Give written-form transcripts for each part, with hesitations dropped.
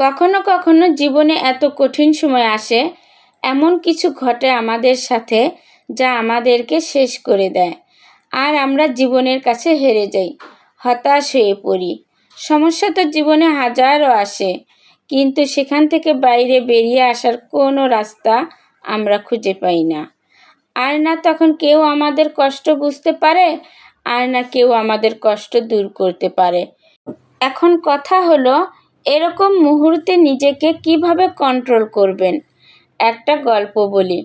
কখনো কখনো জীবনে এত কঠিন সময় আসে, এমন কিছু ঘটে আমাদের সাথে যা আমাদেরকে শেষ করে দেয়। আর আমরা জীবনের কাছে হেরে যাই, হতাশ হয়ে পড়ি। সমস্যা তো জীবনে হাজারও আসে, কিন্তু সেখান থেকে বাইরে বেরিয়ে আসার কোনো রাস্তা আমরা খুঁজে পাই না। আর না তখন কেউ আমাদের কষ্ট বুঝতে পারে, আর না কেউ আমাদের কষ্ট দূর করতে পারে। এখন কথা হলো, এরকম মুহূর্তে নিজেকে কিভাবে কন্ট্রোল করবেন। একটা গল্প বলি।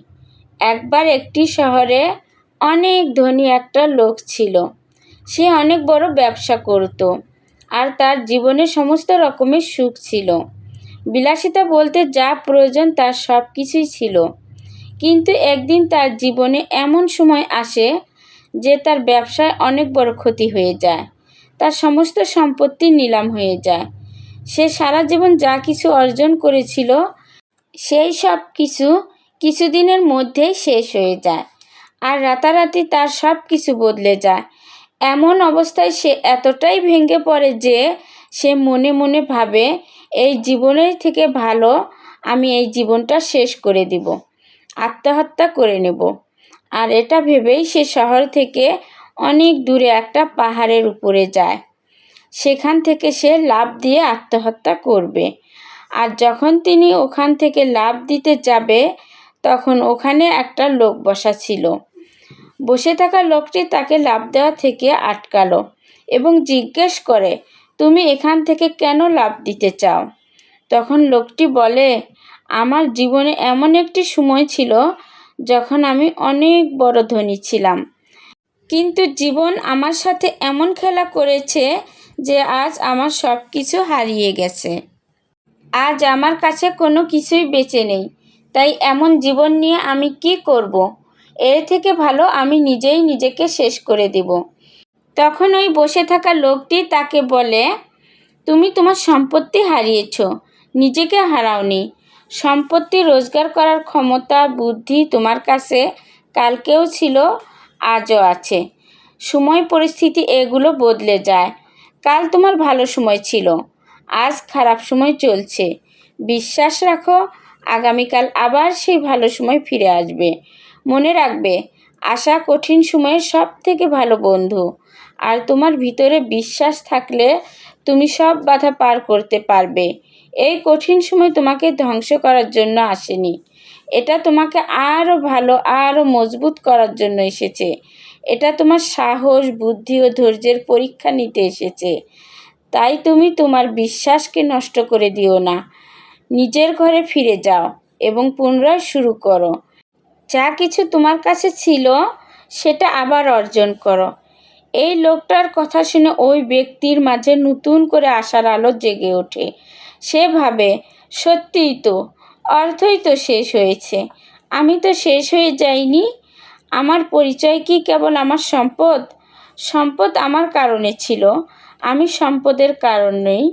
একবার একটি শহরে অনেক ধনী একটা লোক ছিল। সে অনেক বড় ব্যবসা করত, আর তার জীবনে সমস্ত রকমের সুখ ছিল। বিলাসিতা বলতে যা প্রয়োজন তার সব কিছুই ছিল। কিন্তু একদিন তার জীবনে এমন সময় আসে যে তার ব্যবসায় অনেক বড় ক্ষতি হয়ে যায়। তার সমস্ত সম্পত্তি নিলাম হয়ে যায়। সে সারা জীবন যা কিছু অর্জন করেছিল সেই সব কিছু কিছুদিনের মধ্যেই শেষ হয়ে যায়, আর রাতারাতি তার সব কিছু বদলে যায়। এমন অবস্থায় সে এতটাই ভেঙে পড়ে যে সে মনে মনে ভাবে, এই জীবনের থেকে ভালো আমি এই জীবনটা শেষ করে দিব, আত্মহত্যা করে নেব। আর এটা ভেবেই সে শহর থেকে অনেক দূরে একটা পাহাড়ের উপরে যায়। সেখান থেকে সে লাফ দিয়ে আত্মহত্যা করবে। আর যখন তিনি ওখান থেকে লাফ দিতে যাবে, তখন ওখানে একটা লোক বসা ছিল। বসে থাকা লোকটি তাকে লাফ দেওয়া থেকে আটকালো এবং জিজ্ঞেস করে, তুমি এখান থেকে কেন লাফ দিতে চাও? তখন লোকটি বলে, আমার জীবনে এমন একটি সময় ছিল যখন আমি অনেক বড় ধনী ছিলাম, কিন্তু জীবন আমার সাথে এমন খেলা করেছে যে আজ আমার সব কিছু হারিয়ে গেছে। আজ আমার কাছে কোনো কিছুই বেঁচে নেই। তাই এমন জীবন নিয়ে আমি কি করব? এর থেকে ভালো আমি নিজেই নিজেকে শেষ করে দেব। তখন ওই বসে থাকা লোকটি তাকে বলে, তুমি তোমার সম্পত্তি হারিয়েছ, নিজেকে হারাওনি। সম্পত্তি রোজগার করার ক্ষমতা, বুদ্ধি তোমার কাছে কালকেও ছিল, আজও আছে। সময়, পরিস্থিতি এগুলো বদলে যায়। কাল তোমার ভালো সময় ছিল, আজ খারাপ সময় চলছে। বিশ্বাস রাখো, আগামীকাল আবার সেই ভালো সময় ফিরে আসবে। মনে রাখবে, আশা কঠিন সময়ের সব থেকে ভালো বন্ধু। আর তোমার ভিতরে বিশ্বাস থাকলে তুমি সব বাধা পার করতে পারবে। এই কঠিন সময় তোমাকে ধ্বংস করার জন্য আসেনি, এটা তোমাকে আরও ভালো, আরও মজবুত করার জন্য এসেছে। এটা তোমার সাহস, বুদ্ধি ও ধৈর্যের পরীক্ষা নিতে এসেছে। তাই তুমি তোমার বিশ্বাসকে নষ্ট করে দিও না। নিজের ঘরে ফিরে যাও এবং পুনরায় শুরু করো। যা কিছু তোমার কাছে ছিল সেটা আবার অর্জন করো। এই লোকটার কথা শুনে ওই ব্যক্তির মাঝে নতুন করে আশার আলো জেগে ওঠে। সে ভাবে, সত্যিই তো, অর্থই তো শেষ হয়েছে, আমি তো শেষ হয়ে যাইনি। আমার পরিচয় কি কেবল আমার সম্পদ? সম্পদ আমার কারণে ছিল, আমি সম্পদের কারণ নই।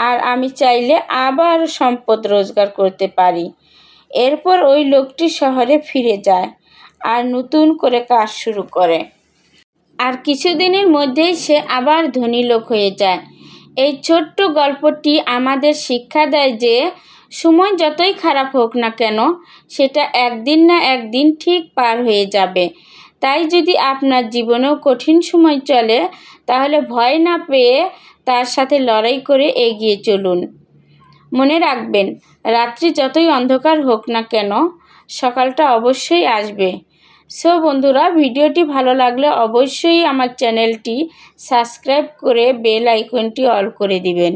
আর আমি চাইলে আবার সম্পদ রোজগার করতে পারি। এরপর ওই লোকটি শহরে ফিরে যায় আর নতুন করে কাজ শুরু করে। আর কিছুদিনের মধ্যেই সে আবার ধনী লোক হয়ে যায়। এই ছোট্ট গল্পটি আমাদের শিক্ষা দেয় যে সময় যতই খারাপ হোক না কেন, সেটা একদিন না একদিন ঠিক পার হয়ে যাবে। তাই যদি আপনার জীবনেও কঠিন সময় চলে, তাহলে ভয় না পেয়ে তার সাথে লড়াই করে এগিয়ে চলুন। মনে রাখবেন, রাত্রি যতই অন্ধকার হোক না কেন, সকালটা অবশ্যই আসবে। সো বন্ধুরা, ভিডিওটি ভালো লাগলে অবশ্যই আমার চ্যানেলটি সাবস্ক্রাইব করে বেল আইকনটি অল করে দিবেন।